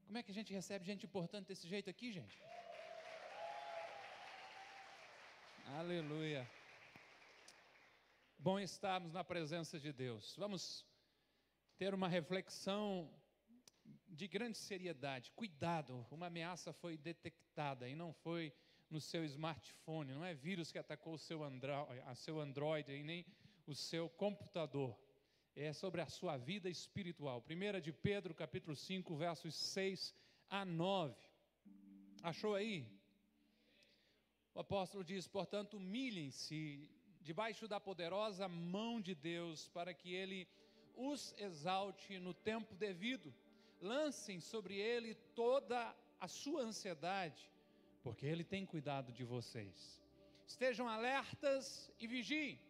Como é que a gente recebe gente importante desse jeito aqui, gente? Aleluia. Bom estarmos na presença de Deus. Vamos ter uma reflexão de grande seriedade. Cuidado, uma ameaça foi detectada e não foi no seu smartphone, não é vírus que atacou o seu Android e nem o seu computador. É sobre a sua vida espiritual. 1 de Pedro, capítulo 5, versos 6 a 9. Achou aí? O apóstolo diz: portanto, humilhem-se debaixo da poderosa mão de Deus, para que Ele os exalte no tempo devido. Lancem sobre Ele toda a sua ansiedade, porque Ele tem cuidado de vocês. Estejam alertas e vigiem.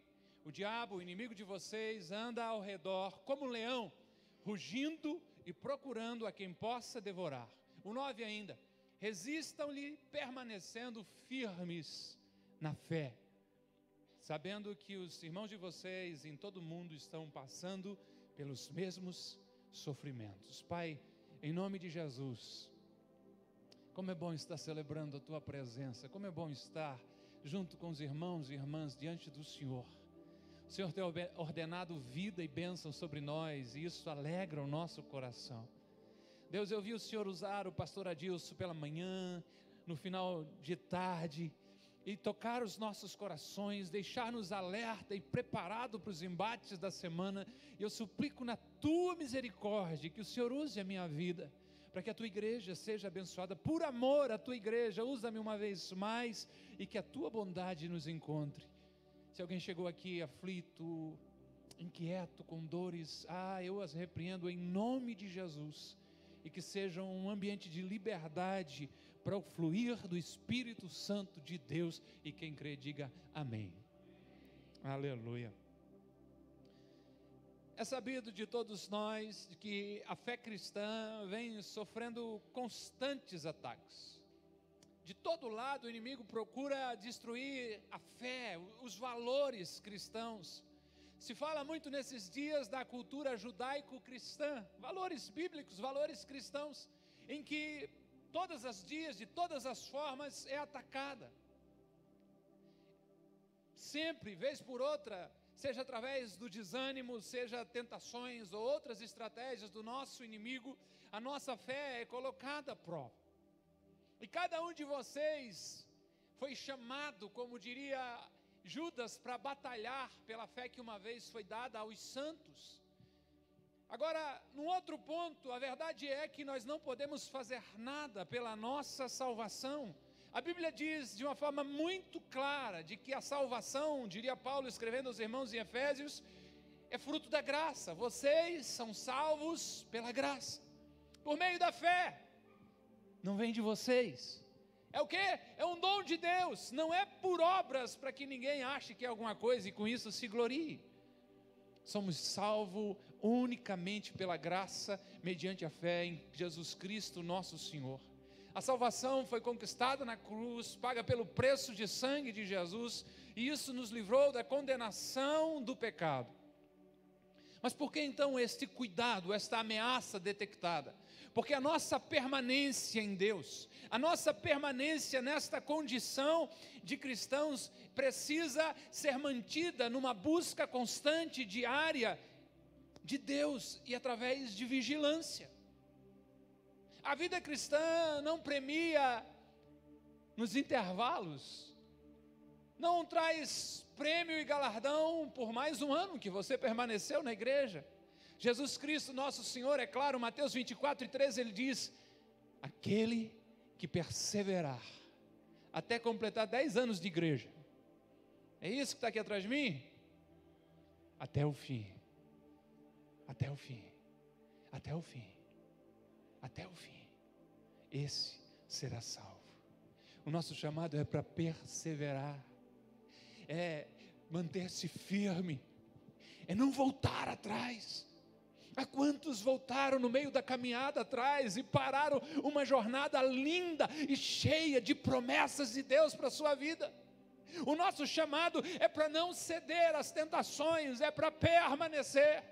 O diabo, o inimigo de vocês, anda ao redor como um leão, rugindo e procurando a quem possa devorar. O 9 ainda: resistam-lhe permanecendo firmes na fé, sabendo que os irmãos de vocês em todo o mundo estão passando pelos mesmos sofrimentos. Pai, em nome de Jesus, como é bom estar celebrando a Tua presença, como é bom estar junto com os irmãos e irmãs diante do Senhor. O Senhor tem ordenado vida e bênção sobre nós, e isso alegra o nosso coração. Deus, eu vi o Senhor usar o pastor Adilson pela manhã, no final de tarde, e tocar os nossos corações, deixar-nos alerta e preparado para os embates da semana. E eu suplico na Tua misericórdia que o Senhor use a minha vida, para que a Tua igreja seja abençoada. Por amor à Tua igreja, usa-me uma vez mais, e que a Tua bondade nos encontre. Se alguém chegou aqui aflito, inquieto, com dores, eu as repreendo em nome de Jesus, e que seja um ambiente de liberdade para o fluir do Espírito Santo de Deus, e quem crê diga amém. Aleluia. É sabido de todos nós que a fé cristã vem sofrendo constantes ataques. De todo lado o inimigo procura destruir a fé, os valores cristãos. Se fala muito nesses dias da cultura judaico-cristã, valores bíblicos, valores cristãos, em que todos os dias, de todas as formas, é atacada. Sempre, vez por outra, seja através do desânimo, seja tentações ou outras estratégias do nosso inimigo, a nossa fé é colocada à prova. E cada um de vocês foi chamado, como diria Judas, para batalhar pela fé que uma vez foi dada aos santos. Agora, num outro ponto, a verdade é que nós não podemos fazer nada pela nossa salvação. A Bíblia diz de uma forma muito clara de que a salvação, diria Paulo escrevendo aos irmãos em Efésios, é fruto da graça. Vocês são salvos pela graça, por meio da fé. Não vem de vocês. É o quê? É um dom de Deus. Não é por obras para que ninguém ache que é alguma coisa e com isso se glorie. Somos salvos unicamente pela graça, mediante a fé em Jesus Cristo nosso Senhor. A salvação foi conquistada na cruz, paga pelo preço de sangue de Jesus, e isso nos livrou da condenação do pecado. Mas por que então este cuidado, esta ameaça detectada? Porque a nossa permanência em Deus, a nossa permanência nesta condição de cristãos precisa ser mantida numa busca constante, diária, de Deus e através de vigilância. A vida cristã não premia nos intervalos, não traz prêmio e galardão por mais um ano que você permaneceu na igreja. Jesus Cristo nosso Senhor, é claro, Mateus 24:13, Ele diz: aquele que perseverar até completar 10 anos de igreja, é isso que está aqui atrás de mim? Até o fim, até o fim, até o fim, até o fim, esse será salvo. O nosso chamado é para perseverar, é manter-se firme, é não voltar atrás. Há quantos voltaram no meio da caminhada atrás e pararam uma jornada linda e cheia de promessas de Deus para a sua vida? O nosso chamado é para não ceder às tentações, é para permanecer.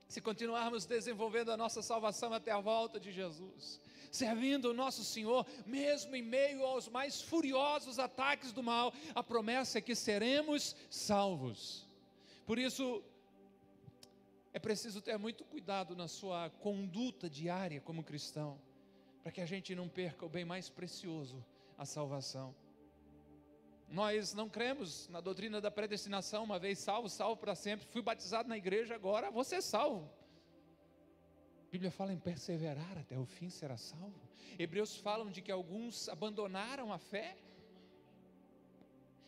se continuarmos desenvolvendo a nossa salvação até a volta de Jesus, servindo o nosso Senhor, mesmo em meio aos mais furiosos ataques do mal, a promessa é que seremos salvos. Por isso, é preciso ter muito cuidado na sua conduta diária como cristão, para que a gente não perca o bem mais precioso, a salvação. Nós não cremos na doutrina da predestinação, uma vez salvo, salvo para sempre. Fui batizado na igreja, agora você é salvo. A Bíblia fala em perseverar até o fim, será salvo. Hebreus falam de que alguns abandonaram a fé.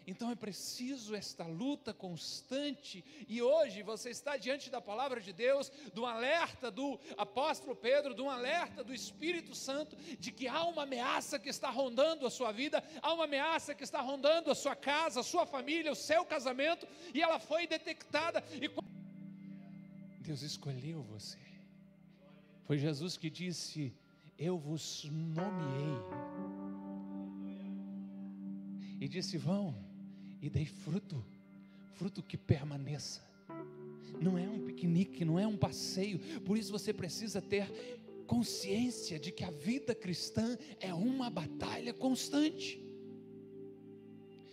Então é preciso esta luta constante, e hoje você está diante da palavra de Deus, do alerta do apóstolo Pedro, do alerta do Espírito Santo, de que há uma ameaça que está rondando a sua vida, há uma ameaça que está rondando a sua casa, a sua família, o seu casamento, e ela foi detectada, e Deus escolheu você. Foi Jesus que disse: eu vos nomeei, e disse: vão e dei fruto, fruto que permaneça. Não é um piquenique, não é um passeio. Por isso você precisa ter consciência de que a vida cristã é uma batalha constante.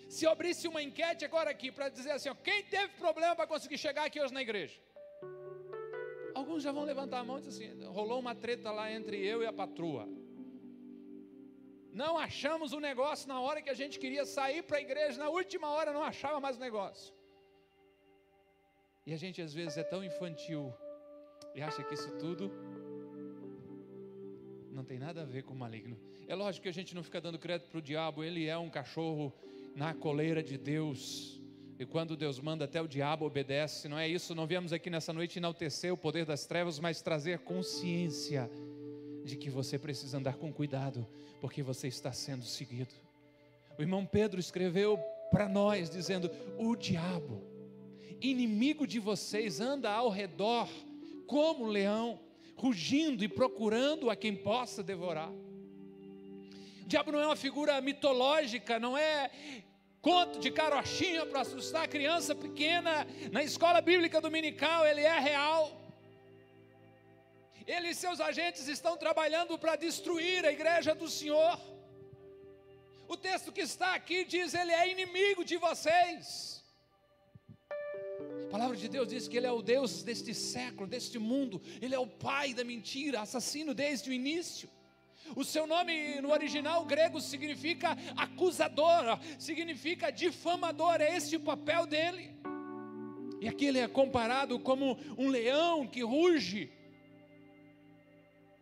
Se eu abrisse uma enquete agora aqui para dizer assim, ó, quem teve problema para conseguir chegar aqui hoje na igreja? Alguns já vão levantar a mão e dizer assim, rolou uma treta lá entre eu e a patroa. Não achamos o negócio na hora que a gente queria sair para a igreja, na última hora não achava mais o negócio. E a gente às vezes é tão infantil e acha que isso tudo não tem nada a ver com o maligno. É lógico que a gente não fica dando crédito para o diabo, ele é um cachorro na coleira de Deus. E quando Deus manda, até o diabo obedece. Não é isso, não viemos aqui nessa noite enaltecer o poder das trevas, mas trazer consciência de que você precisa andar com cuidado, porque você está sendo seguido. O irmão Pedro escreveu para nós, dizendo, o diabo, inimigo de vocês, anda ao redor, como um leão, rugindo e procurando a quem possa devorar. O diabo não é uma figura mitológica, não é conto de carochinha para assustar a criança pequena. Na escola bíblica dominical ele é real. Ele e seus agentes estão trabalhando para destruir a igreja do Senhor. O texto que está aqui diz, ele é inimigo de vocês. A palavra de Deus diz que ele é o Deus deste século, deste mundo. Ele é o pai da mentira, assassino desde o início. O seu nome no original grego significa acusador, significa difamador, é esse o papel dele. E aqui ele é comparado como um leão que ruge.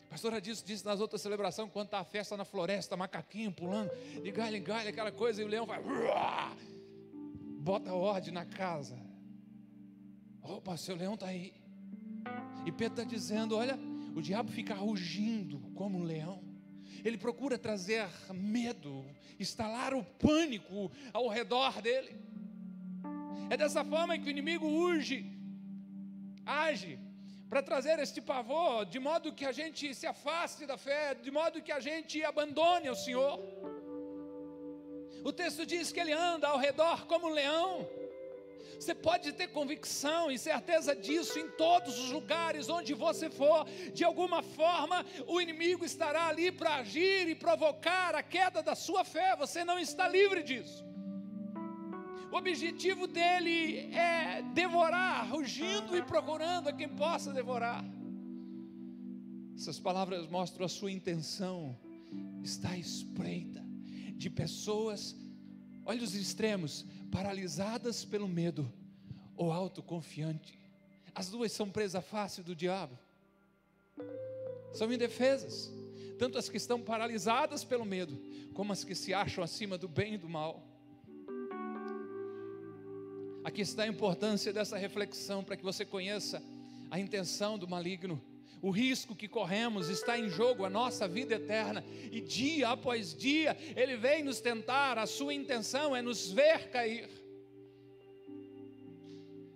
A pastora disse nas outras celebrações, quando está a festa na floresta, macaquinho pulando, de galho em galho, aquela coisa, e o leão vai, bota ordem na casa. Opa, seu leão está aí. E Pedro está dizendo, olha, o diabo fica rugindo como um leão. Ele procura trazer medo, instalar o pânico ao redor dele. É dessa forma que o inimigo age, para trazer este pavor, de modo que a gente se afaste da fé, de modo que a gente abandone o Senhor. O texto diz que ele anda ao redor como um leão. Você pode ter convicção e certeza disso em todos os lugares onde você for. De alguma forma o inimigo estará ali para agir e provocar a queda da sua fé. Você não está livre disso. O objetivo dele é devorar, rugindo e procurando a quem possa devorar. Essas palavras mostram a sua intenção. Está à espreita de pessoas, olha os extremos, paralisadas pelo medo ou autoconfiante. As duas são presa fácil do diabo. São indefesas, tanto as que estão paralisadas pelo medo, como as que se acham acima do bem e do mal. Aqui está a importância dessa reflexão, para que você conheça a intenção do maligno. O risco que corremos está em jogo, a nossa vida eterna. E dia após dia, ele vem nos tentar. A sua intenção é nos ver cair.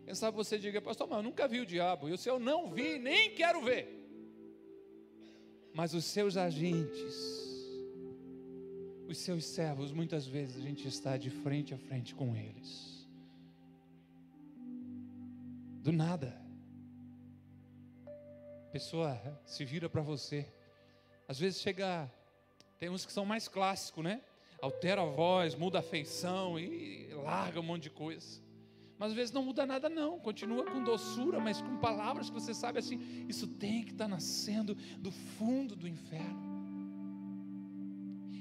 Quem sabe você diga, pastor, mas eu nunca vi o diabo. E se eu não vi, nem quero ver. Mas os seus agentes, os seus servos, muitas vezes a gente está de frente a frente com eles. Do nada. A pessoa se vira para você. Às vezes tem uns que são mais clássicos, né? Altera a voz, muda a feição e larga um monte de coisa. Mas às vezes não muda nada não, continua com doçura, mas com palavras que você sabe assim, isso tem que estar nascendo do fundo do inferno.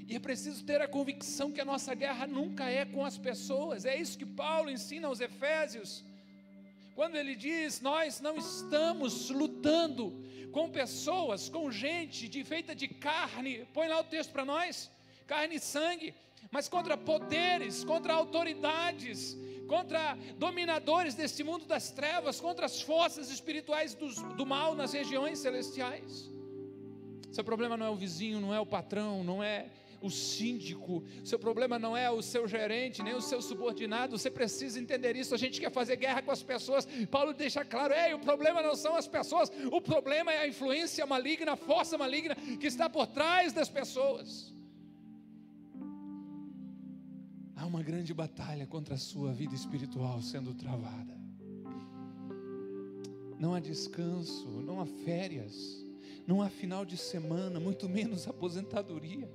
E é preciso ter a convicção que a nossa guerra nunca é com as pessoas. É isso que Paulo ensina aos Efésios, quando ele diz: nós não estamos lutando com pessoas, com gente feita de carne. Põe lá o texto para nós: carne e sangue, mas contra poderes, contra autoridades, contra dominadores deste mundo das trevas, contra as forças espirituais do mal nas regiões celestiais. Seu problema não é o vizinho, não é o patrão, não é o síndico, seu problema não é o seu gerente, nem o seu subordinado. Você precisa entender isso. A gente quer fazer guerra com as pessoas. Paulo deixa claro: o problema não são as pessoas, o problema é a influência maligna, a força maligna que está por trás das pessoas. Há uma grande batalha contra a sua vida espiritual sendo travada. Não há descanso, não há férias, não há final de semana, muito menos aposentadoria.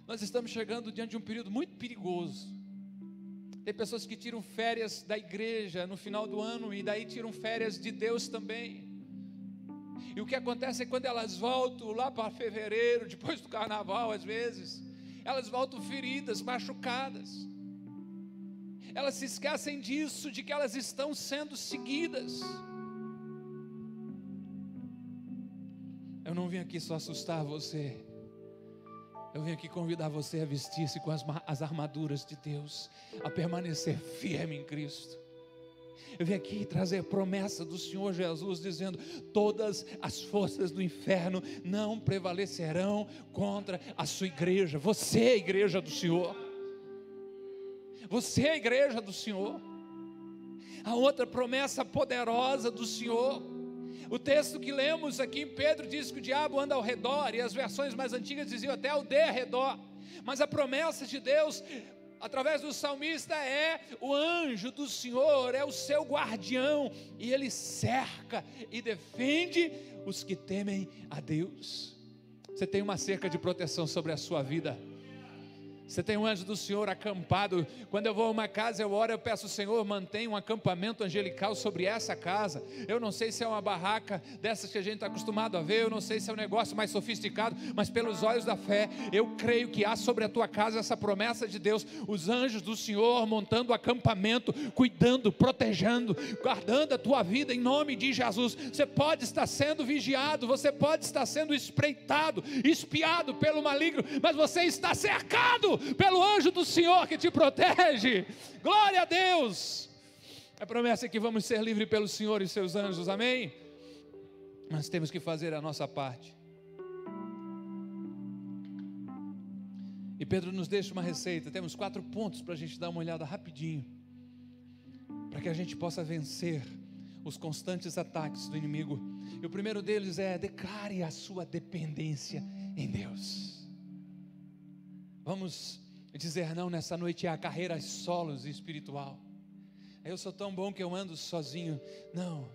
Nós estamos chegando diante de um período muito perigoso. Tem pessoas que tiram férias da igreja no final do ano e daí tiram férias de Deus também. E o que acontece é que quando elas voltam lá para fevereiro, depois do carnaval às vezes, elas voltam feridas, machucadas. Elas se esquecem disso, de que elas estão sendo seguidas. Eu não vim aqui só assustar você. Eu vim aqui convidar você a vestir-se com as armaduras de Deus, a permanecer firme em Cristo. Eu vim aqui trazer promessa do Senhor Jesus, dizendo: todas as forças do inferno não prevalecerão contra a sua igreja. Você é a igreja do Senhor. Você é a igreja do Senhor. A outra promessa poderosa do Senhor, o texto que lemos aqui em Pedro diz que o diabo anda ao redor, e as versões mais antigas diziam até ao derredor. Mas a promessa de Deus, através do salmista, é: o anjo do Senhor é o seu guardião, e ele cerca e defende os que temem a Deus. Você tem uma cerca de proteção sobre a sua vida. Você tem um anjo do Senhor acampado. Quando eu vou a uma casa, eu oro, eu peço: Senhor, mantenha um acampamento angelical sobre essa casa. Eu não sei se é uma barraca dessas que a gente está acostumado a ver, eu não sei se é um negócio mais sofisticado, mas pelos olhos da fé, eu creio que há sobre a tua casa essa promessa de Deus: os anjos do Senhor montando acampamento, cuidando, protegendo, guardando a tua vida em nome de Jesus. Você pode estar sendo vigiado, você pode estar sendo espreitado, espiado pelo maligno, mas você está cercado pelo anjo do Senhor que te protege. Glória a Deus. A promessa é que vamos ser livres pelo Senhor e seus anjos, amém? Mas temos que fazer a nossa parte. E Pedro nos deixa uma receita. Temos 4 pontos para a gente dar uma olhada rapidinho, para que a gente possa vencer os constantes ataques do inimigo. E o primeiro deles é: declare a sua dependência em Deus. Vamos dizer não nessa noite à carreira solos e espiritual. Eu sou tão bom que eu ando sozinho. Não,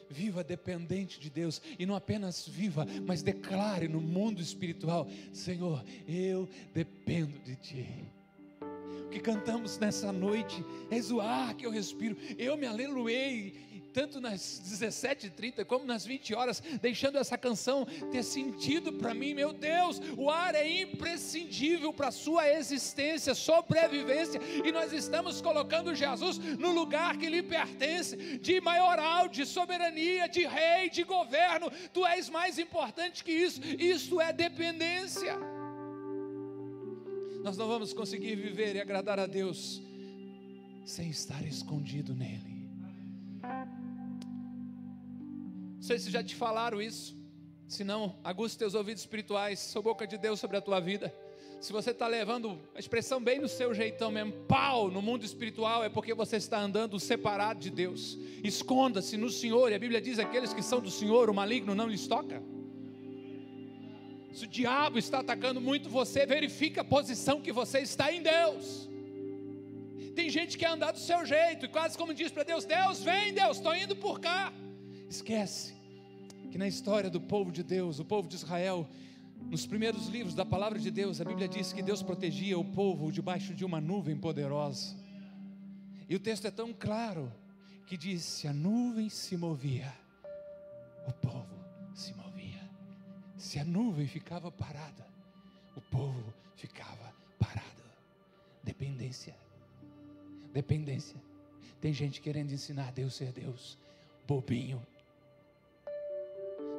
viva dependente de Deus. E não apenas viva, mas declare no mundo espiritual: Senhor, eu dependo de Ti. O que cantamos nessa noite: és o ar que eu respiro. Eu me aleluei, tanto nas 17h30 como nas 20 horas, deixando essa canção ter sentido para mim. Meu Deus, o ar é imprescindível para a sua existência, sobrevivência, e nós estamos colocando Jesus no lugar que lhe pertence, de maioral, de soberania, de rei, de governo. Tu és mais importante que isso. Isso é dependência. Nós não vamos conseguir viver e agradar a Deus sem estar escondido nele. Não sei se já te falaram isso. Se não, aguça teus ouvidos espirituais. Sou boca de Deus sobre a tua vida. Se você está levando a expressão bem no seu jeitão mesmo, pau no mundo espiritual, é porque você está andando separado de Deus. Esconda-se no Senhor. E a Bíblia diz: aqueles que são do Senhor, o maligno não lhes toca. Se o diabo está atacando muito você, verifique a posição que você está em Deus. Tem gente que quer andar do seu jeito, e quase como diz para Deus: Deus, vem Deus, estou indo por cá. Esquece que na história do povo de Deus, o povo de Israel, nos primeiros livros da palavra de Deus, a Bíblia diz que Deus protegia o povo debaixo de uma nuvem poderosa. E o texto é tão claro que diz: se a nuvem se movia, o povo se movia. Se a nuvem ficava parada, o povo ficava parado. Dependência. Dependência. Tem gente querendo ensinar Deus a ser Deus. Bobinho.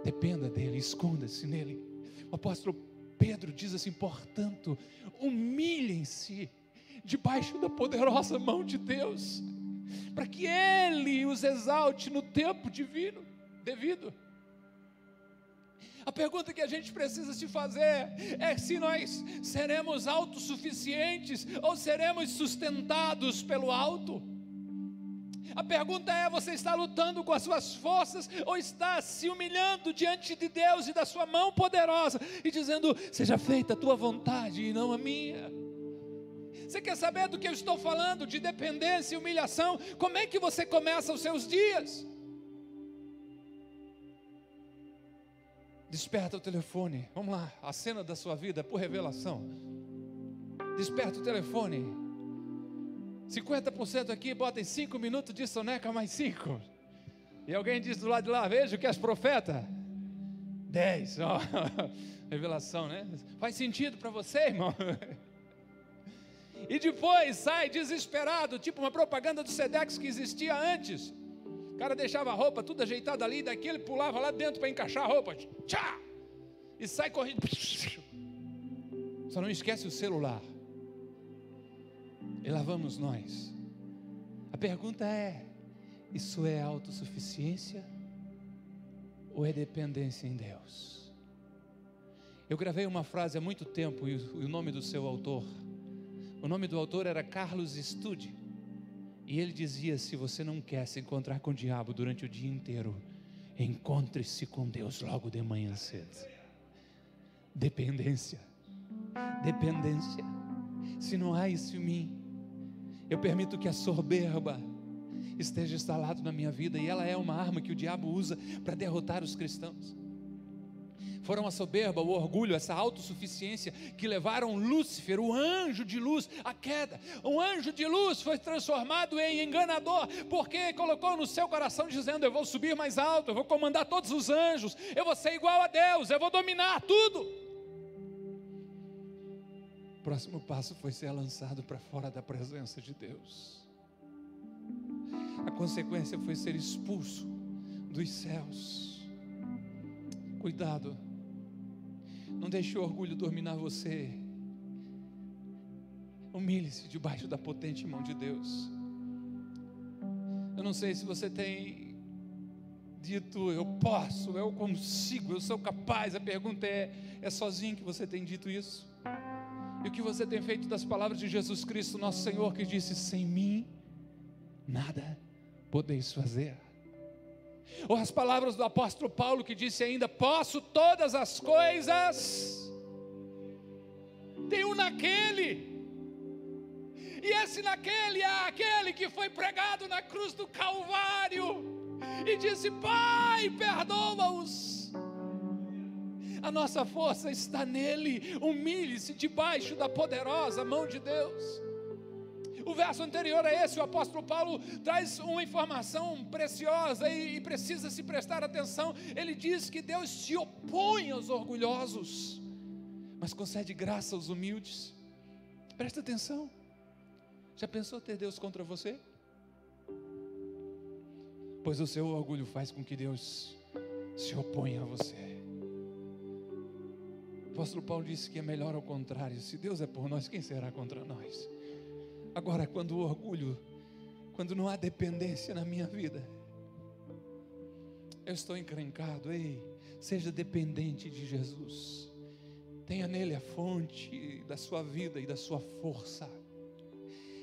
Dependa dele, esconda-se nele. O apóstolo Pedro diz assim: portanto, humilhem-se debaixo da poderosa mão de Deus, para que Ele os exalte no tempo divino, devido. A pergunta que a gente precisa se fazer é se nós seremos autossuficientes ou seremos sustentados pelo alto. A pergunta é: você está lutando com as suas forças ou está se humilhando diante de Deus e da sua mão poderosa e dizendo: seja feita a tua vontade e não a minha? Você quer saber do que eu estou falando, de dependência e humilhação? Como é que você começa os seus dias? Desperta o telefone. Vamos lá, a cena da sua vida por revelação. Desperta o telefone. 50% aqui, bota em 5 minutos de soneca mais 5. E alguém diz do lado de lá: veja o que és profeta. 10. Oh, revelação, né? Faz sentido para você, irmão? E depois sai desesperado, tipo uma propaganda do Sedex que existia antes. O cara deixava a roupa tudo ajeitada ali, daqui ele pulava lá dentro para encaixar a roupa. Tchá! E sai correndo. Só não esquece o celular. E lá vamos nós. A pergunta é: isso é autossuficiência ou é dependência em Deus? Eu gravei uma frase há muito tempo, e o nome do seu autor, o nome do autor era Carlos Stude, e ele dizia: se você não quer se encontrar com o diabo durante o dia inteiro, encontre-se com Deus logo de manhã cedo. Dependência. Dependência. Se não há isso em mim, eu permito que a soberba esteja instalado na minha vida, e ela é uma arma que o diabo usa para derrotar os cristãos. Foram a soberba, o orgulho, essa autossuficiência que levaram Lúcifer, o anjo de luz, à queda. Um anjo de luz foi transformado em enganador, porque colocou no seu coração dizendo: eu vou subir mais alto, eu vou comandar todos os anjos, eu vou ser igual a Deus, eu vou dominar tudo. O próximo passo foi ser lançado para fora da presença de Deus. A consequência foi ser expulso dos céus. Cuidado. Não deixe o orgulho dominar você. Humilhe-se debaixo da potente mão de Deus. Eu não sei se você tem dito: eu posso, eu consigo, eu sou capaz. A pergunta é sozinho que você tem dito isso? E o que você tem feito das palavras de Jesus Cristo, nosso Senhor, que disse: sem mim nada podeis fazer? Ou as palavras do apóstolo Paulo, que disse ainda: posso todas as coisas, tem um naquele, e esse naquele é aquele que foi pregado na cruz do Calvário, e disse: Pai, perdoa-os. A nossa força está nele. Humilhe-se debaixo da poderosa mão de Deus. O verso anterior a esse, o apóstolo Paulo traz uma informação preciosa e precisa se prestar atenção. Ele diz que Deus se opõe aos orgulhosos, mas concede graça aos humildes. Presta atenção. Já pensou ter Deus contra você? Pois o seu orgulho faz com que Deus se oponha a você. O apóstolo Paulo disse que é melhor ao contrário. Se Deus é por nós, quem será contra nós? Agora, quando o orgulho, quando não há dependência na minha vida, eu estou encrencado. Ei, seja dependente de Jesus. Tenha nele a fonte da sua vida e da sua força.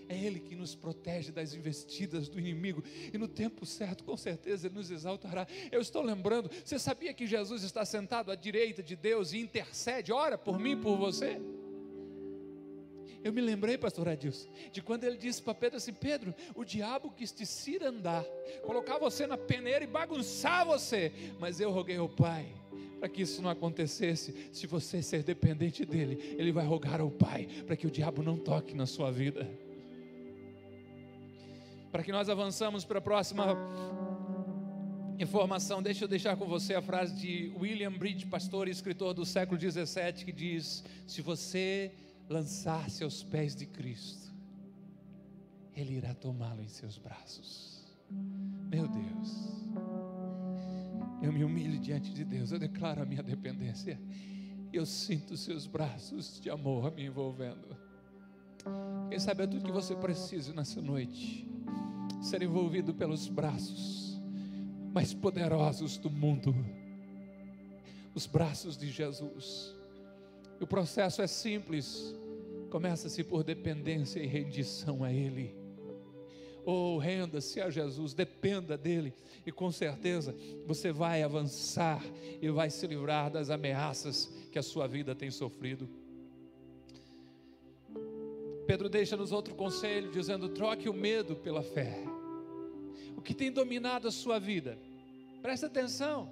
É Ele que nos protege das investidas do inimigo, e no tempo certo, com certeza, Ele nos exaltará. Eu estou lembrando, você sabia que Jesus está sentado à direita de Deus e intercede, ora por mim e por você? Eu me lembrei, pastor Adilson, de quando ele disse para Pedro assim: Pedro, o diabo quis te cirandar, colocar você na peneira e bagunçar você, mas eu roguei ao Pai para que isso não acontecesse. Se você ser dependente dele, ele vai rogar ao Pai para que o diabo não toque na sua vida. Para que nós avançamos para a próxima informação, deixa eu deixar com você a frase de William Bridge, pastor e escritor do século 17, que diz: se você lançar-se aos pés de Cristo, Ele irá tomá-lo em seus braços. Meu Deus, eu me humilho diante de Deus, eu declaro a minha dependência, eu sinto os seus braços de amor me envolvendo. Quem sabe é tudo que você precisa nessa noite, ser envolvido pelos braços mais poderosos do mundo, os braços de Jesus. O processo é simples, começa-se por dependência e rendição a Ele. Renda-se a Jesus, dependa dEle, e com certeza você vai avançar e vai se livrar das ameaças que a sua vida tem sofrido. Pedro deixa-nos outro conselho, dizendo: troque o medo pela fé. O que tem dominado a sua vida? Presta atenção.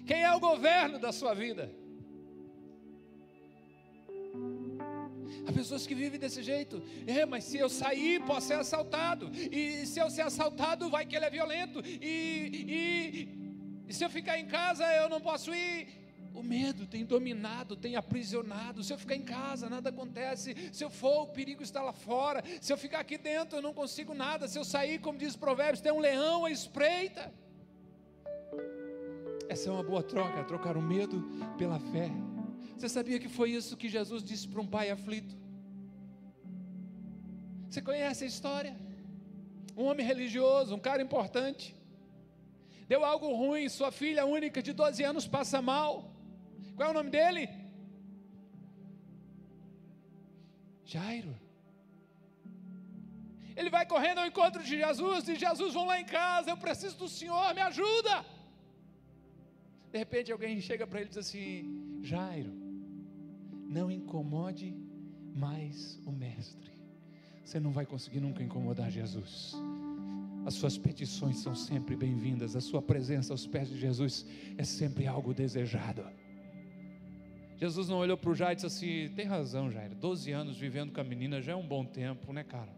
Quem é o governo da sua vida? Há pessoas que vivem desse jeito. Mas se eu sair, posso ser assaltado. E se eu ser assaltado, vai que ele é violento. E se eu ficar em casa, eu não posso ir. O medo tem dominado, tem aprisionado. Se eu ficar em casa, nada acontece. Se eu for, o perigo está lá fora. Se eu ficar aqui dentro, eu não consigo nada. Se eu sair, como diz o Provérbios, tem um leão à espreita. Essa é uma boa troca, trocar o medo pela fé. Você sabia que foi isso que Jesus disse para um pai aflito? Você conhece a história? Um homem religioso, um cara importante, deu algo ruim, sua filha única de 12 anos passa mal. Qual é o nome dele? Jairo. Ele vai correndo ao encontro de Jesus, e Jesus: vão lá em casa, eu preciso do Senhor, me ajuda. De repente alguém chega para ele e diz assim: Jairo, não incomode mais o mestre. Você não vai conseguir nunca incomodar Jesus. As suas petições são sempre bem-vindas. A sua presença aos pés de Jesus é sempre algo desejado. Jesus não olhou para o Jairo e disse assim: tem razão, Jairo, 12 anos vivendo com a menina já é um bom tempo, né, cara?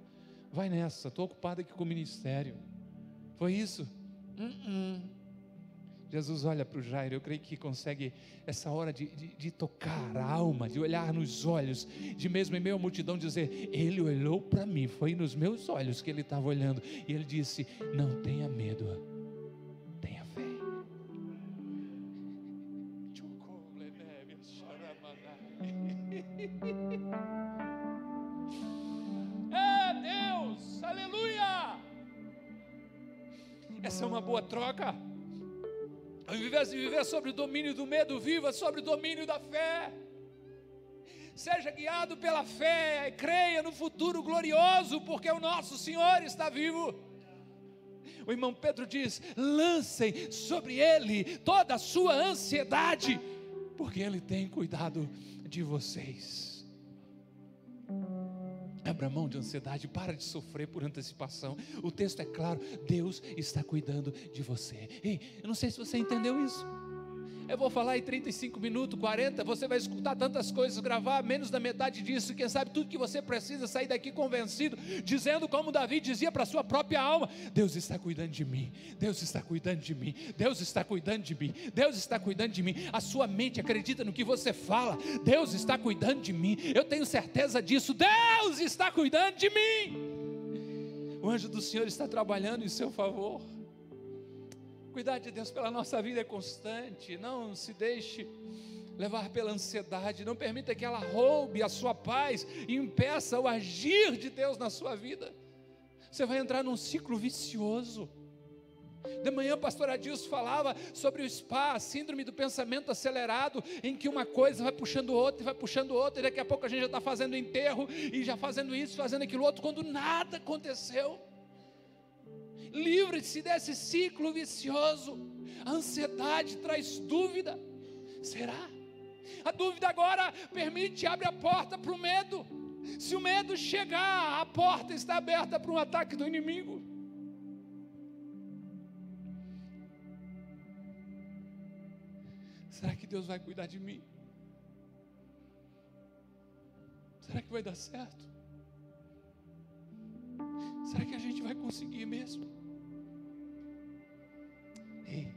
Vai nessa, estou ocupado aqui com o ministério. Foi isso? Jesus olha para o Jairo, eu creio que consegue essa hora de tocar a alma, de olhar nos olhos, de mesmo em meio à multidão dizer: ele olhou para mim, foi nos meus olhos que ele estava olhando, e ele disse: não tenha medo, tenha fé. Deus, aleluia! Essa é uma boa troca. Ao invés de viver sobre o domínio do medo, viva sobre o domínio da fé. Seja guiado pela fé e creia no futuro glorioso, porque o nosso Senhor está vivo. O irmão Pedro diz: lancem sobre Ele toda a sua ansiedade, porque Ele tem cuidado de vocês. Abra mão de ansiedade, para de sofrer por antecipação. O texto é claro, Deus está cuidando de você. Ei, eu não sei se você entendeu isso. Eu vou falar em 35 minutos, 40, você vai escutar tantas coisas, gravar menos da metade disso. Quem sabe tudo que você precisa, sair daqui convencido, dizendo como Davi dizia para a sua própria alma: Deus está cuidando de mim, Deus está cuidando de mim, Deus está cuidando de mim, Deus está cuidando de mim. A sua mente acredita no que você fala: Deus está cuidando de mim, eu tenho certeza disso, Deus está cuidando de mim. O anjo do Senhor está trabalhando em seu favor. Cuidar de Deus pela nossa vida é constante. Não se deixe levar pela ansiedade. Não permita que ela roube a sua paz e impeça o agir de Deus na sua vida. Você vai entrar num ciclo vicioso. De manhã o pastor Adilson falava sobre o SPA, a síndrome do pensamento acelerado, em que uma coisa vai puxando outra, e vai puxando outra, e daqui a pouco a gente já está fazendo enterro, e já fazendo isso, fazendo aquilo outro, quando nada aconteceu. Livre-se desse ciclo vicioso. A ansiedade traz dúvida. Será? A dúvida agora abre a porta para o medo. Se o medo chegar, a porta está aberta para um ataque do inimigo. Será que Deus vai cuidar de mim? Será que vai dar certo? Será que a gente vai conseguir mesmo? Ei,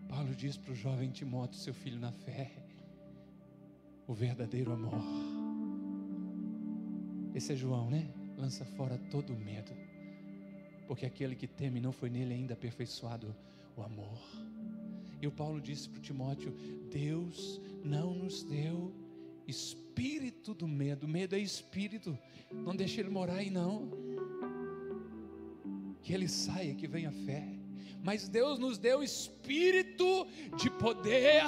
Paulo diz para o jovem Timóteo, seu filho na fé, o verdadeiro amor. Esse é João, né? Lança fora todo o medo, porque aquele que teme não foi nele ainda aperfeiçoado o amor. E o Paulo disse para o Timóteo: Deus não nos deu espírito do medo. Medo é espírito, não deixe ele morar aí não, que ele saia, que venha a fé. Mas Deus nos deu espírito de poder,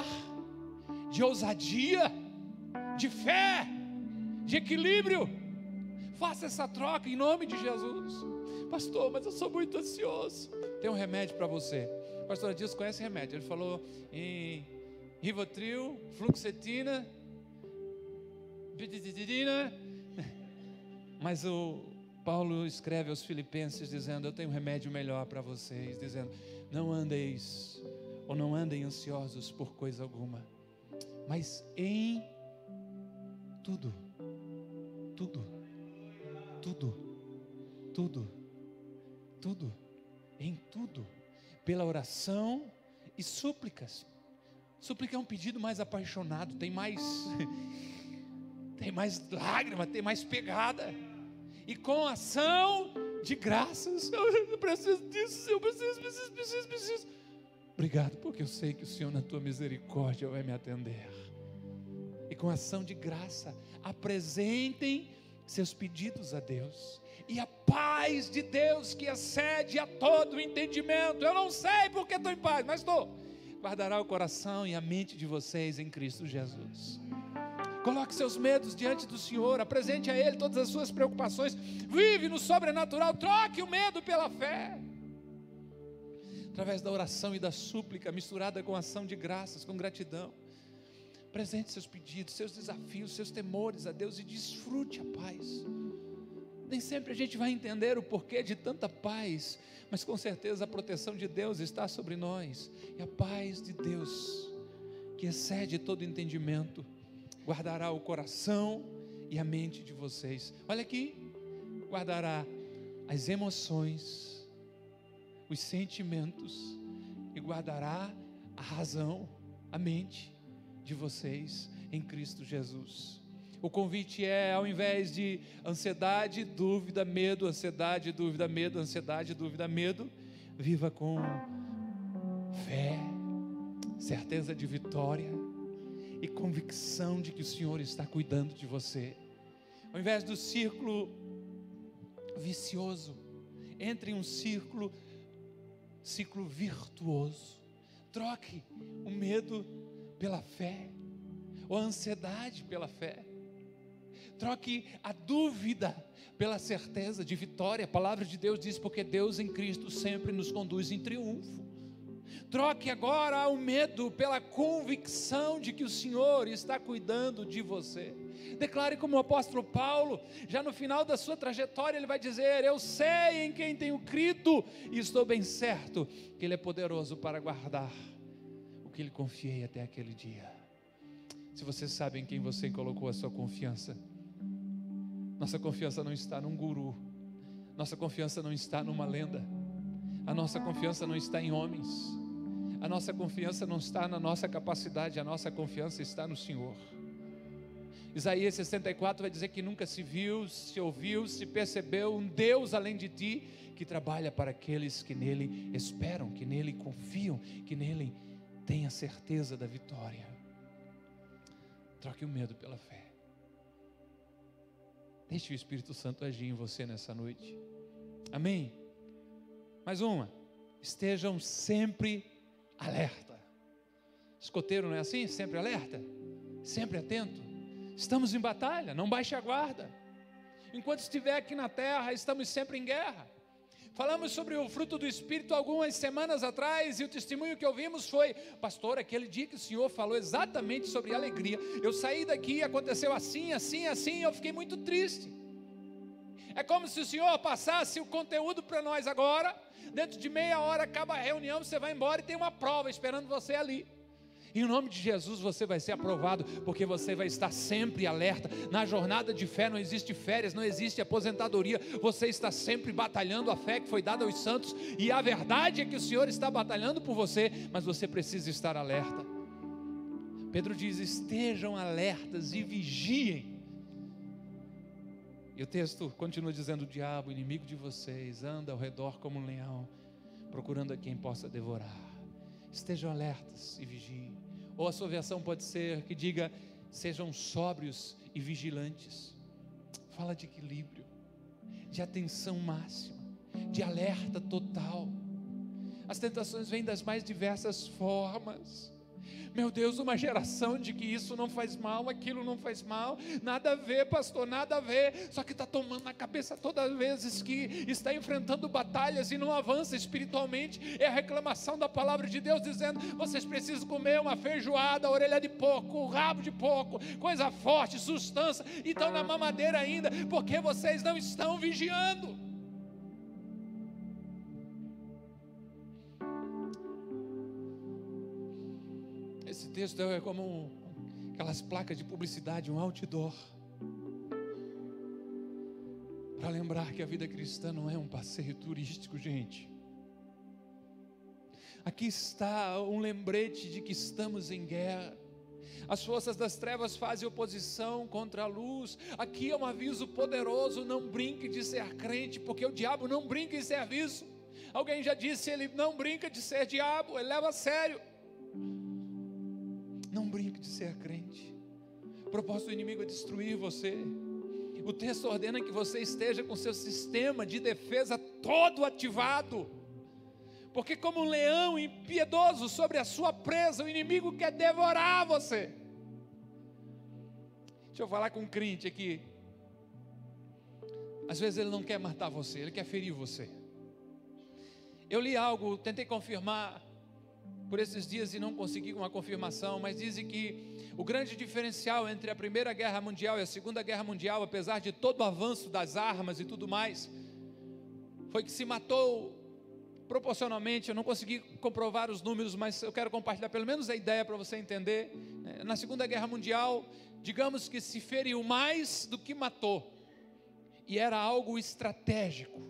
de ousadia, de fé, de equilíbrio. Faça essa troca em nome de Jesus. Pastor, mas eu sou muito ansioso. Tem um remédio para você. A pastora Dias conhece remédio. Ele falou em Rivotril, Fluoxetina, mas o Paulo escreve aos Filipenses dizendo: eu tenho um remédio melhor para vocês, dizendo: não andeis ou não andem ansiosos por coisa alguma, mas em tudo, em tudo, pela oração e súplicas. Súplica é um pedido mais apaixonado, tem mais lágrima, tem mais pegada. E com ação de graças. Eu preciso disso, eu preciso. Obrigado, porque eu sei que o Senhor, na tua misericórdia, vai me atender. E com ação de graça, apresentem seus pedidos a Deus. E a paz de Deus, que excede a todo entendimento, eu não sei porque estou em paz, mas estou, guardará o coração e a mente de vocês em Cristo Jesus. Coloque seus medos diante do Senhor, apresente a Ele todas as suas preocupações, vive no sobrenatural, troque o medo pela fé, através da oração e da súplica, misturada com ação de graças, com gratidão. Apresente seus pedidos, seus desafios, seus temores a Deus e desfrute a paz. Nem sempre a gente vai entender o porquê de tanta paz, mas com certeza a proteção de Deus está sobre nós, e a paz de Deus, que excede todo entendimento, guardará o coração e a mente de vocês. Olha aqui, guardará as emoções, os sentimentos, e guardará a razão, a mente de vocês em Cristo Jesus. O convite é, ao invés de ansiedade, dúvida, medo, ansiedade, dúvida, medo, ansiedade, dúvida, medo, viva com fé, certeza de vitória e convicção de que o Senhor está cuidando de você. Ao invés do círculo vicioso, entre em um ciclo virtuoso. Troque o medo pela fé, ou a ansiedade pela fé. Troque a dúvida pela certeza de vitória. A palavra de Deus diz: porque Deus em Cristo sempre nos conduz em triunfo. Troque agora o medo pela convicção de que o Senhor está cuidando de você. Declare como o apóstolo Paulo, já no final da sua trajetória, ele vai dizer: eu sei em quem tenho crido e estou bem certo que Ele é poderoso para guardar o que lhe confiei até aquele dia. Se você sabe em quem você colocou a sua confiança, nossa confiança não está num guru, nossa confiança não está numa lenda, a nossa confiança não está em homens, a nossa confiança não está na nossa capacidade, a nossa confiança está no Senhor. Isaías 64 vai dizer que nunca se viu, se ouviu, se percebeu um Deus além de ti, que trabalha para aqueles que nele esperam, que nele confiam, que nele têm a certeza da vitória. Troque o medo pela fé. Deixe o Espírito Santo agir em você nessa noite. Amém? Mais uma. Estejam sempre alerta. Escoteiro não é assim? Sempre alerta? Sempre atento? Estamos em batalha, não baixe a guarda. Enquanto estiver aqui na terra, estamos sempre em guerra. Falamos sobre o fruto do Espírito algumas semanas atrás, e o testemunho que ouvimos foi: pastor, aquele dia que o senhor falou exatamente sobre alegria, eu saí daqui e aconteceu assim, assim, assim, e eu fiquei muito triste. É como se o senhor passasse o conteúdo para nós agora, dentro de meia hora acaba a reunião, você vai embora e tem uma prova esperando você ali. Em nome de Jesus você vai ser aprovado, porque você vai estar sempre alerta. Na jornada de fé não existe férias, não existe aposentadoria. Você está sempre batalhando a fé que foi dada aos santos, e a verdade é que o Senhor está batalhando por você, mas você precisa estar alerta. Pedro diz: estejam alertas e vigiem. E o texto continua dizendo: o diabo, inimigo de vocês, anda ao redor como um leão, procurando a quem possa devorar. Estejam alertas e vigiem. Ou a sua versão pode ser que diga: sejam sóbrios e vigilantes. Fala de equilíbrio, de atenção máxima, de alerta total. As tentações vêm das mais diversas formas. Meu Deus, uma geração de que isso não faz mal, aquilo não faz mal, nada a ver, pastor, nada a ver, só que está tomando na cabeça todas as vezes que está enfrentando batalhas e não avança espiritualmente. É a reclamação da palavra de Deus dizendo: vocês precisam comer uma feijoada, orelha de porco, rabo de porco, coisa forte, sustância, e estão na mamadeira ainda, porque vocês não estão vigiando. Esse texto é como aquelas placas de publicidade, um outdoor, para lembrar que a vida cristã não é um passeio turístico, gente. Aqui está um lembrete de que estamos em guerra. As forças das trevas fazem oposição contra a luz. Aqui é um aviso poderoso: não brinque de ser crente, porque o diabo não brinca em serviço. Alguém já disse: ele não brinca de ser diabo, ele leva a sério. Não brinque de ser crente. O propósito do inimigo é destruir você. O texto ordena que você esteja com seu sistema de defesa todo ativado, porque como um leão impiedoso sobre a sua presa, o inimigo quer devorar você. Deixa eu falar com um crente aqui. Às vezes ele não quer matar você, ele quer ferir você. Eu li algo, tentei confirmar por esses dias e não consegui uma confirmação, mas dizem que o grande diferencial entre a Primeira Guerra Mundial e a Segunda Guerra Mundial, apesar de todo o avanço das armas e tudo mais, foi que se matou proporcionalmente. Eu não consegui comprovar os números, mas eu quero compartilhar pelo menos a ideia para você entender. Na Segunda Guerra Mundial, digamos que se feriu mais do que matou, e era algo estratégico,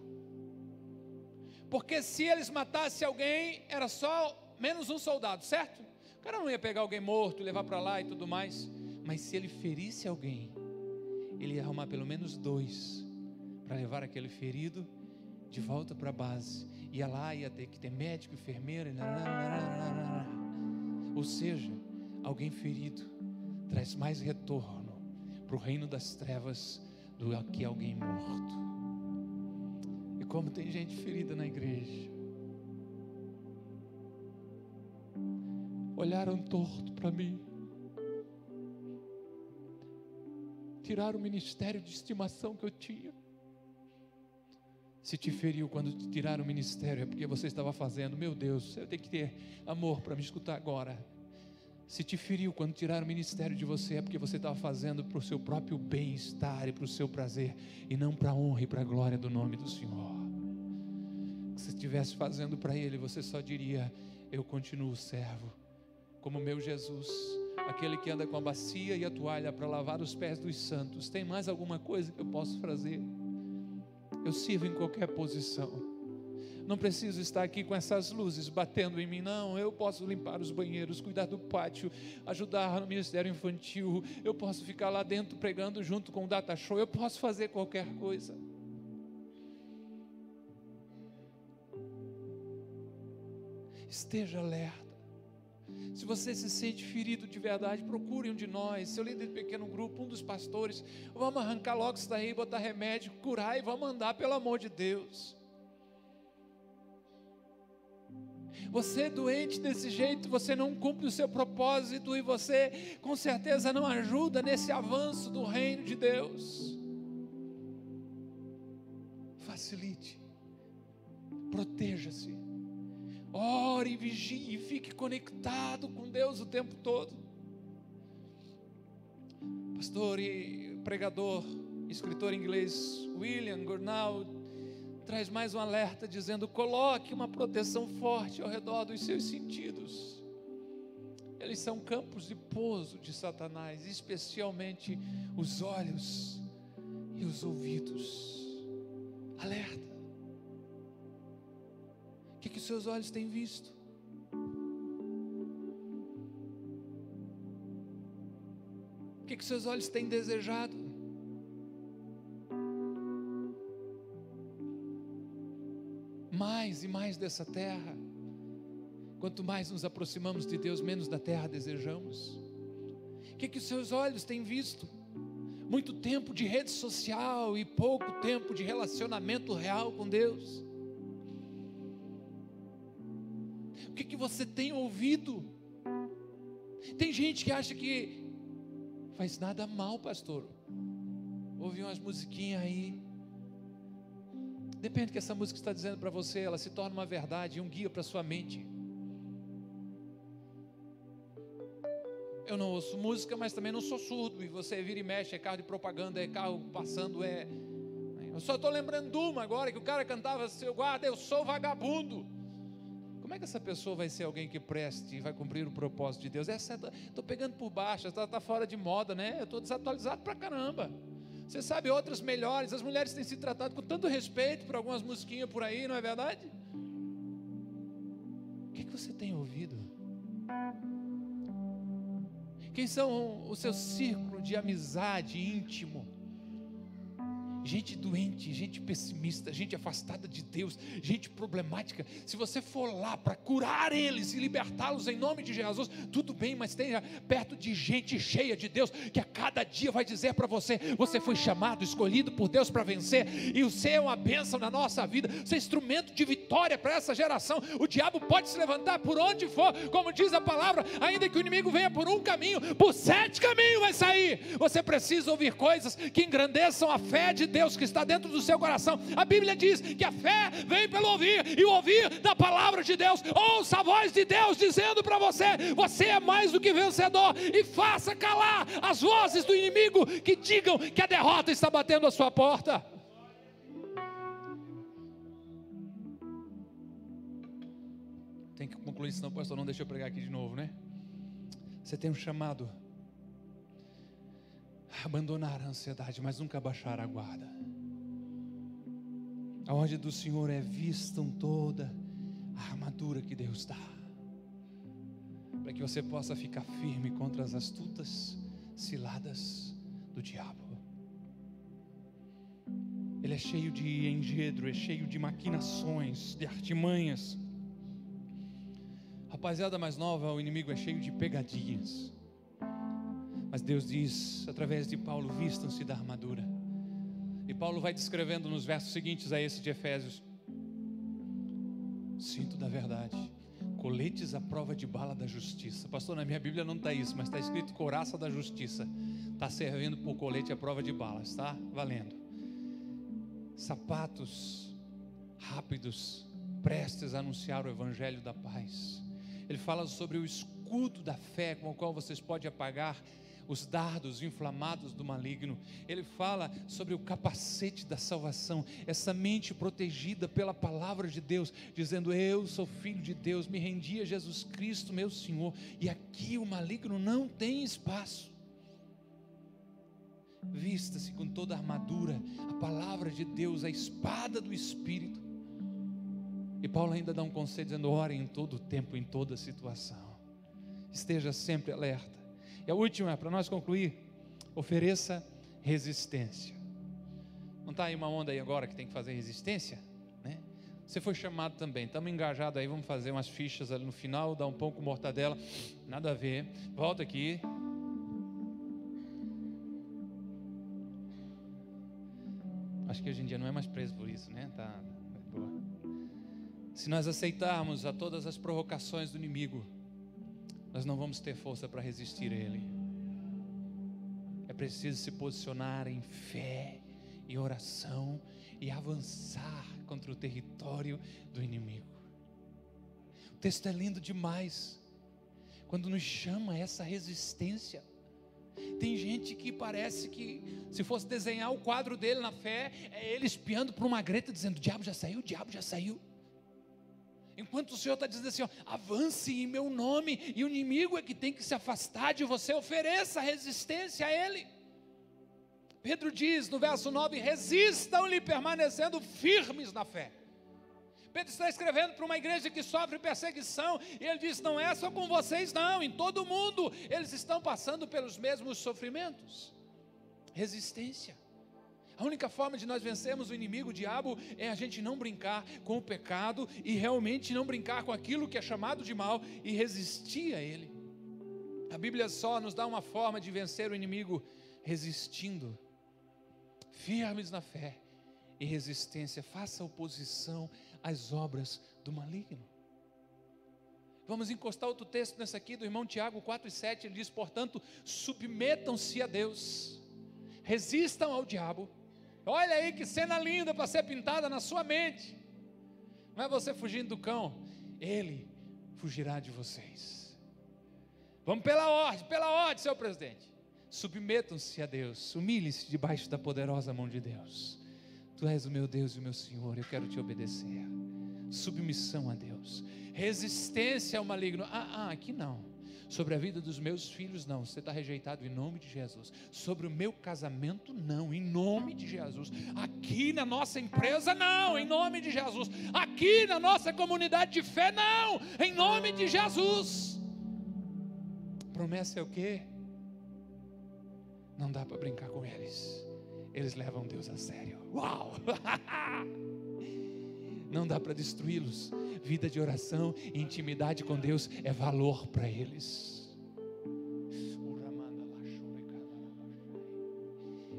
porque se eles matassem alguém, era só menos um soldado, certo? O cara não ia pegar alguém morto e levar para lá e tudo mais. Mas se ele ferisse alguém, ele ia arrumar pelo menos 2 para levar aquele ferido de volta para a base. Ia lá, ia ter que ter médico, enfermeira, ou seja, alguém ferido traz mais retorno para o reino das trevas do que alguém morto. E como tem gente ferida na igreja, olharam torto para mim, tiraram o ministério de estimação que eu tinha. Se te feriu quando te tiraram o ministério, é porque você estava fazendo, meu Deus, eu tenho que ter amor para me escutar agora. Se te feriu quando tiraram o ministério de você, é porque você estava fazendo para o seu próprio bem-estar e para o seu prazer, e não para a honra e para a glória do nome do Senhor. Se estivesse fazendo para Ele, você só diria: eu continuo servo, como meu Jesus, aquele que anda com a bacia e a toalha para lavar os pés dos santos. Tem mais alguma coisa que eu posso fazer? Eu sirvo em qualquer posição. Não preciso estar aqui com essas luzes batendo em mim, não. Eu posso limpar os banheiros, cuidar do pátio, ajudar no ministério infantil. Eu posso ficar lá dentro pregando junto com o data show. Eu posso fazer qualquer coisa. Esteja alerta. Se você se sente ferido de verdade, procure um de nós, seu líder de pequeno grupo, um dos pastores. Vamos arrancar logo isso daí, botar remédio, curar e vamos andar, pelo amor de Deus. Você doente desse jeito, você não cumpre o seu propósito, e você com certeza não ajuda nesse avanço do reino de Deus. Facilite, proteja-se, ore e vigie e fique conectado com Deus o tempo todo. Pastor e pregador, escritor inglês William Gurnall traz mais um alerta dizendo: coloque uma proteção forte ao redor dos seus sentidos. Eles são campos de pouso de Satanás, especialmente os olhos e os ouvidos. Alerta. O que os seus olhos têm visto? O que os seus olhos têm desejado? Mais e mais dessa terra. Quanto mais nos aproximamos de Deus, menos da terra desejamos. O que os seus olhos têm visto? Muito tempo de rede social e pouco tempo de relacionamento real com Deus. O que você tem ouvido? Tem gente que acha que faz nada mal, pastor, ouvir umas musiquinhas aí. Depende do que essa música está dizendo para você, ela se torna uma verdade, um guia para a sua mente. Eu não ouço música, mas também não sou surdo, e você vira e mexe, é carro de propaganda, é carro passando, eu só estou lembrando de uma agora, que o cara cantava: seu guarda, eu sou vagabundo. Como é que essa pessoa vai ser alguém que preste e vai cumprir o propósito de Deus? Estou pegando por baixo, está fora de moda, né? Eu estou desatualizado pra caramba. Você sabe outras melhores. As mulheres têm se tratado com tanto respeito por algumas musiquinhas por aí, não é verdade? O que você tem ouvido? Quem são o seu círculo de amizade íntimo? Gente doente, gente pessimista, gente afastada de Deus, gente problemática. Se você for lá para curar eles e libertá-los em nome de Jesus, tudo bem, mas esteja perto de gente cheia de Deus, que a cada dia vai dizer para você: você foi chamado, escolhido por Deus para vencer, e você é uma bênção na nossa vida, você é instrumento de vitória para essa geração. O diabo pode se levantar por onde for, como diz a palavra, ainda que o inimigo venha por um caminho, por 7 caminhos vai sair. Você precisa ouvir coisas que engrandeçam a fé de Deus que está dentro do seu coração. A Bíblia diz que a fé vem pelo ouvir, e o ouvir da palavra de Deus. Ouça a voz de Deus dizendo para você: você é mais do que vencedor, e faça calar as vozes do inimigo que digam que a derrota está batendo à sua porta. Tem que concluir, senão o pastor não deixa eu pregar aqui de novo, né? Você tem um chamado a abandonar a ansiedade, mas nunca baixar a guarda. A ordem do Senhor é: vistam toda a armadura que Deus dá, para que você possa ficar firme contra as astutas ciladas do diabo. Ele é cheio de engendro, é cheio de maquinações, de artimanhas. Rapaziada mais nova, o inimigo é cheio de pegadinhas. Mas Deus diz, através de Paulo: vistam-se da armadura. E Paulo vai descrevendo nos versos seguintes a esse de Efésios: cinto da verdade, coletes à prova de bala da justiça. Pastor, na minha Bíblia não está isso, mas está escrito couraça da justiça. Está servindo por colete à prova de balas, está valendo. Sapatos rápidos, prestes a anunciar o evangelho da paz. Ele fala sobre o escudo da fé, com o qual vocês podem apagar os dardos inflamados do maligno. Ele fala sobre o capacete da salvação, essa mente protegida pela palavra de Deus, dizendo: eu sou filho de Deus, me rendi a Jesus Cristo meu Senhor, e aqui o maligno não tem espaço. Vista-se com toda a armadura, a palavra de Deus, a espada do Espírito. E Paulo ainda dá um conselho dizendo: ore em todo tempo, em toda situação, esteja sempre alerta. E a última, para nós concluir: ofereça resistência. Não está aí uma onda aí agora que tem que fazer resistência, né? Você foi chamado também, estamos engajados aí, vamos fazer umas fichas ali no final, dar um pão com mortadela, nada a ver, volta aqui. Acho que hoje em dia não é mais preso por isso, né? Tá boa. Se nós aceitarmos a todas as provocações do inimigo, nós não vamos ter força para resistir a ele. É preciso se posicionar em fé, em oração, e avançar contra o território do inimigo. O texto é lindo demais, quando nos chama a essa resistência. Tem gente que parece que, se fosse desenhar o quadro dele na fé, é ele espiando para uma greta dizendo: o diabo já saiu, o diabo já saiu. Enquanto o Senhor está dizendo assim, ó, avance em meu nome, e o inimigo é que tem que se afastar de você, ofereça resistência a ele. Pedro diz no verso 9: resistam-lhe permanecendo firmes na fé. Pedro está escrevendo para uma igreja que sofre perseguição, e ele diz: não é só com vocês não, em todo mundo, eles estão passando pelos mesmos sofrimentos. Resistência. A única forma de nós vencermos o inimigo, o diabo, é a gente não brincar com o pecado, e realmente não brincar com aquilo que é chamado de mal, e resistir a ele. A Bíblia só nos dá uma forma de vencer o inimigo: resistindo, firmes na fé e resistência. Faça oposição às obras do maligno. Vamos encostar outro texto nesse aqui, do irmão Tiago 4:7, ele diz: portanto, submetam-se a Deus, resistam ao diabo. Olha aí que cena linda para ser pintada na sua mente. Não é você fugindo do cão, ele fugirá de vocês. Vamos pela ordem, senhor presidente. Submetam-se a Deus, humilhem-se debaixo da poderosa mão de Deus. Tu és o meu Deus e o meu Senhor, eu quero te obedecer. Submissão a Deus, resistência ao maligno. Aqui não. Sobre a vida dos meus filhos, não, você está rejeitado em nome de Jesus. Sobre o meu casamento, não, em nome de Jesus. Aqui na nossa empresa, não, em nome de Jesus. Aqui na nossa comunidade de fé, não, em nome de Jesus. Promessa é o quê? Não dá para brincar com eles. Eles levam Deus a sério. Uau! Não dá para destruí-los. Vida de oração e intimidade com Deus é valor para eles.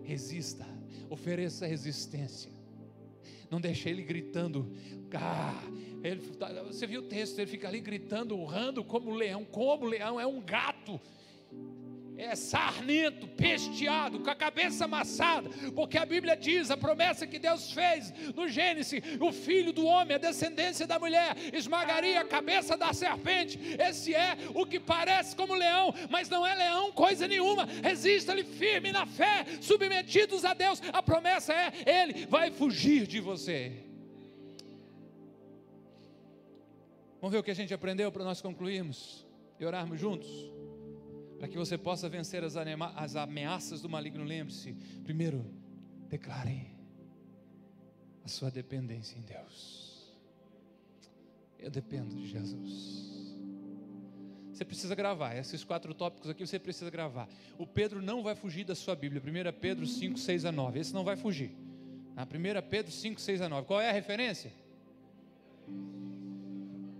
Resista, ofereça resistência. Não deixe ele gritando. Você viu o texto, ele fica ali gritando, urrando como leão. Como leão, é um gato. É sarnento, pesteado, com a cabeça amassada, porque a Bíblia diz, a promessa que Deus fez no Gênesis: o filho do homem, a descendência da mulher, esmagaria a cabeça da serpente. Esse é o que parece como leão, mas não é leão coisa nenhuma. Resista-lhe firme na fé, submetidos a Deus. A promessa é: ele vai fugir de você. Vamos ver o que a gente aprendeu para nós concluirmos e orarmos juntos? Para que você possa vencer as ameaças do maligno, lembre-se: primeiro, declare a sua dependência em Deus. Eu dependo de Jesus. Você precisa gravar, esses 4 tópicos aqui você precisa gravar. O Pedro não vai fugir da sua Bíblia, 1 Pedro 5, 6 a 9, esse não vai fugir. 1 Pedro 5, 6 a 9, qual é a referência?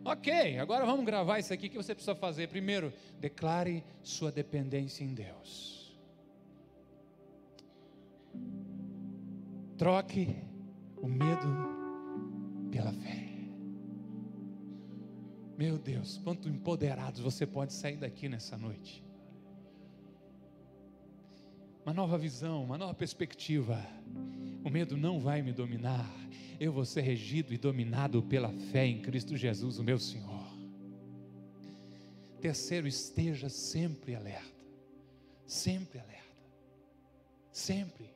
Ok, agora vamos gravar isso aqui que você precisa fazer. Primeiro, declare sua dependência em Deus. Troque o medo pela fé. Meu Deus, quanto empoderados você pode sair daqui nessa noite. Uma nova visão, uma nova perspectiva. O medo não vai me dominar. Eu vou ser regido e dominado pela fé em Cristo Jesus, o meu Senhor. Terceiro, esteja sempre alerta. Sempre alerta. Sempre.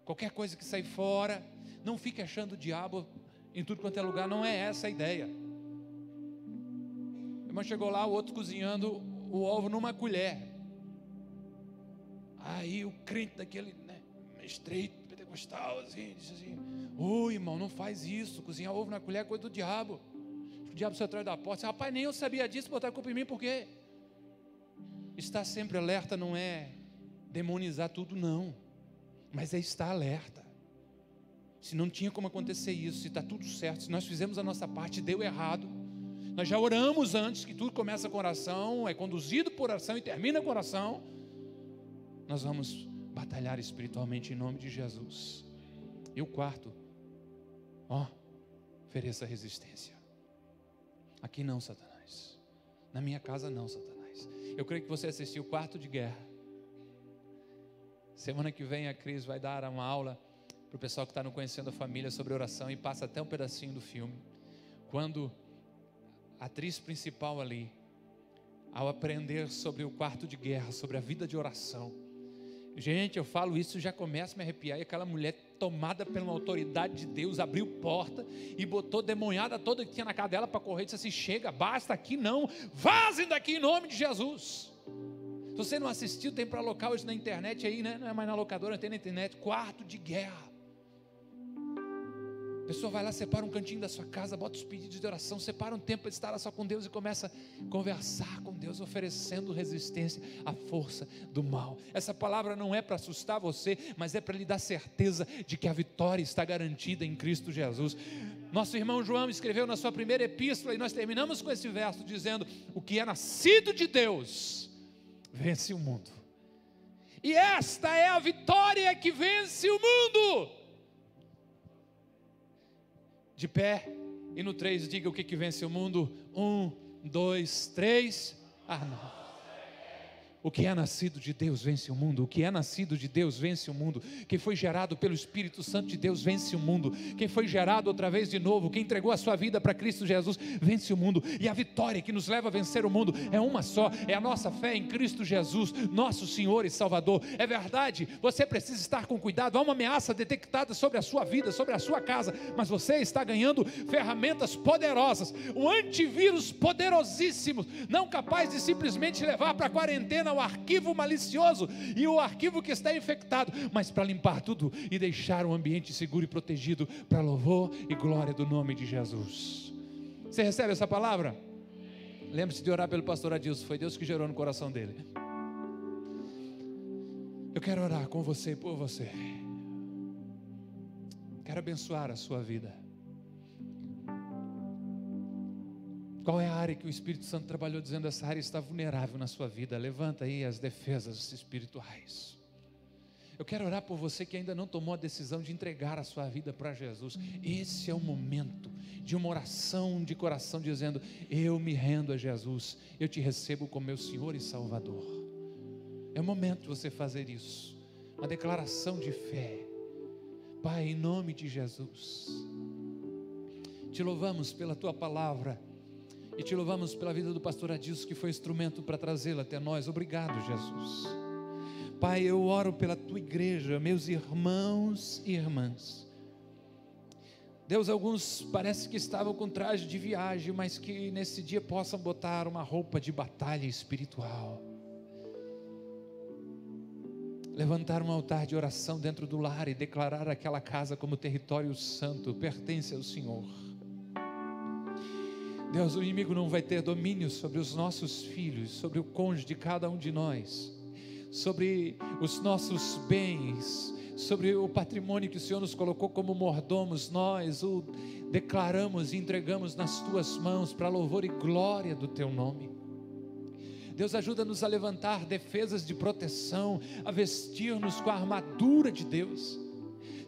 Qualquer coisa que sair fora, não fique achando o diabo em tudo quanto é lugar. Não é essa a ideia. A irmã chegou lá, o outro cozinhando o ovo numa colher. Aí o crente daquele, estreito, pentecostal, assim, disse assim: ô irmão, não faz isso, cozinhar ovo na colher é coisa do diabo. O diabo se atrás da porta. Rapaz, nem eu sabia disso, botar a culpa em mim, por quê? Estar sempre alerta não é demonizar tudo, não, mas é estar alerta. Se não tinha como acontecer isso, se está tudo certo, se nós fizemos a nossa parte, deu errado, nós já oramos antes, que tudo começa com oração, é conduzido por oração e termina com oração, nós vamos batalhar espiritualmente em nome de Jesus. E o quarto, ofereça resistência. Aqui não, Satanás. Na minha casa não, Satanás. Eu creio que você assistiu o Quarto de Guerra. Semana que vem a Cris vai dar uma aula Para o pessoal que está não conhecendo a família, sobre oração, e passa até um pedacinho do filme, quando a atriz principal ali, ao aprender sobre o quarto de guerra, sobre a vida de oração, gente, eu falo isso, já começa a me arrepiar, e aquela mulher tomada pela autoridade de Deus, abriu porta e botou demoniada toda que tinha na casa dela para correr, e disse assim: chega, basta aqui não, vazem daqui em nome de Jesus. Se você não assistiu, tem para alocar hoje na internet aí, né? Não é mais na locadora, tem na internet, quarto de guerra. A pessoa vai lá, separa um cantinho da sua casa, bota os pedidos de oração, separa um tempo para estar lá só com Deus e começa a conversar com Deus, oferecendo resistência à força do mal. Essa palavra não é para assustar você, mas é para lhe dar certeza de que a vitória está garantida em Cristo Jesus. Nosso irmão João escreveu na sua primeira epístola, e nós terminamos com esse verso dizendo: o que é nascido de Deus vence o mundo. E esta é a vitória que vence o mundo. De pé, e no 3 diga o que vence o mundo. 1, 2, 3. Não. O que é nascido de Deus vence o mundo. O que é nascido de Deus vence o mundo. Quem foi gerado pelo Espírito Santo de Deus vence o mundo. Quem foi gerado outra vez de novo, quem entregou a sua vida para Cristo Jesus, vence o mundo. E a vitória que nos leva a vencer o mundo é uma só, é a nossa fé em Cristo Jesus, nosso Senhor e Salvador. É verdade, você precisa estar com cuidado. Há uma ameaça detectada sobre a sua vida, sobre a sua casa, mas você está ganhando ferramentas poderosas, um antivírus poderosíssimo, não capaz de simplesmente levar para a quarentena o arquivo malicioso e o arquivo que está infectado, mas para limpar tudo e deixar um ambiente seguro e protegido para louvor e glória do nome de Jesus. Você recebe essa palavra? Lembre-se de orar pelo pastor Adilson, foi Deus que gerou no coração dele. Eu quero orar com você e por você. Quero abençoar a sua vida. Qual é a área que o Espírito Santo trabalhou dizendo: essa área está vulnerável na sua vida? Levanta aí as defesas espirituais. Eu quero orar por você que ainda não tomou a decisão de entregar a sua vida para Jesus. Esse é o momento de uma oração de coração dizendo: eu me rendo a Jesus, eu te recebo como meu Senhor e Salvador. É o momento de você fazer isso, uma declaração de fé. Pai, em nome de Jesus, te louvamos pela tua palavra e te louvamos pela vida do pastor Adilson, que foi instrumento para trazê-la até nós. Obrigado, Jesus. Pai, eu oro pela tua igreja, meus irmãos e irmãs. Deus, alguns parece que estavam com traje de viagem, mas que nesse dia possam botar uma roupa de batalha espiritual. Levantar um altar de oração dentro do lar e declarar aquela casa como território santo, pertence ao Senhor. Deus, o inimigo não vai ter domínio sobre os nossos filhos, sobre o cônjuge de cada um de nós, sobre os nossos bens, sobre o patrimônio que o Senhor nos colocou como mordomos. Nós o declaramos e entregamos nas tuas mãos para louvor e glória do teu nome. Deus, ajuda-nos a levantar defesas de proteção, a vestir-nos com a armadura de Deus.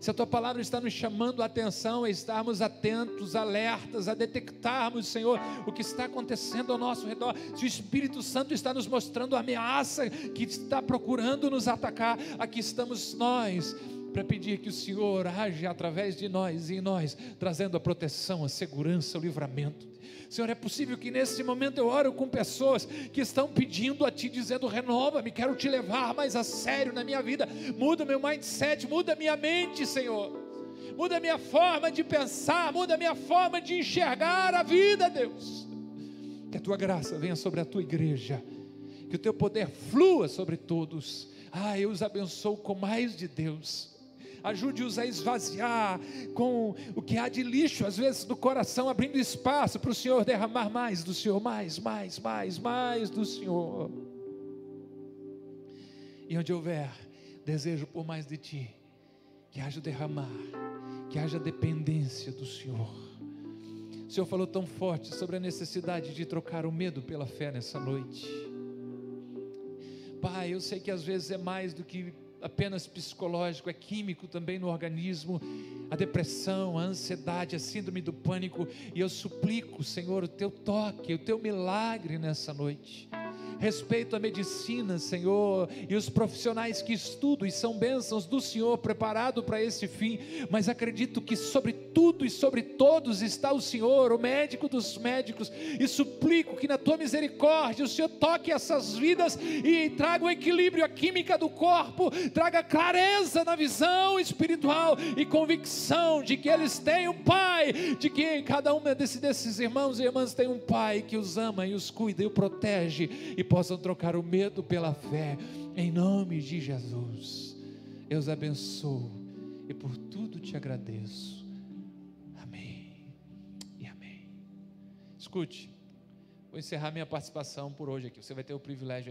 Se a tua palavra está nos chamando a atenção, a estarmos atentos, alertas, a detectarmos, Senhor, o que está acontecendo ao nosso redor. Se o Espírito Santo está nos mostrando a ameaça que está procurando nos atacar, aqui estamos nós para pedir que o Senhor age através de nós e em nós, trazendo a proteção, a segurança, o livramento. Senhor, é possível que nesse momento eu oro com pessoas que estão pedindo a Ti, dizendo: renova-me, quero Te levar mais a sério na minha vida, muda meu mindset, muda minha mente, Senhor, muda minha forma de pensar, muda minha forma de enxergar a vida, Deus. Que a Tua graça venha sobre a Tua igreja, que o Teu poder flua sobre todos. Eu os abençoo com mais de Deus. Ajude-os a esvaziar com o que há de lixo às vezes no coração, abrindo espaço para o Senhor derramar mais do Senhor, mais do Senhor. E onde houver desejo por mais de Ti, que haja derramar, que haja dependência do Senhor. O Senhor falou tão forte sobre a necessidade de trocar o medo pela fé nessa noite. Pai, eu sei que às vezes é mais do que apenas psicológico, é químico também no organismo, a depressão, a ansiedade, a síndrome do pânico, e eu suplico, Senhor, o Teu toque, o Teu milagre nessa noite. respeito à medicina, Senhor, e os profissionais que estudam e são bênçãos do Senhor, preparado para esse fim, mas acredito que sobre tudo e sobre todos está o Senhor, o médico dos médicos, e suplico que na tua misericórdia o Senhor toque essas vidas e traga o equilíbrio, a química do corpo, traga clareza na visão espiritual e convicção de que eles têm um Pai, de que cada um desses irmãos e irmãs tem um Pai que os ama e os cuida e o protege, e possam trocar o medo pela fé, em nome de Jesus. Eu os abençoo e por tudo te agradeço. Amém e amém. Escute, vou encerrar minha participação por hoje aqui. Você vai ter o privilégio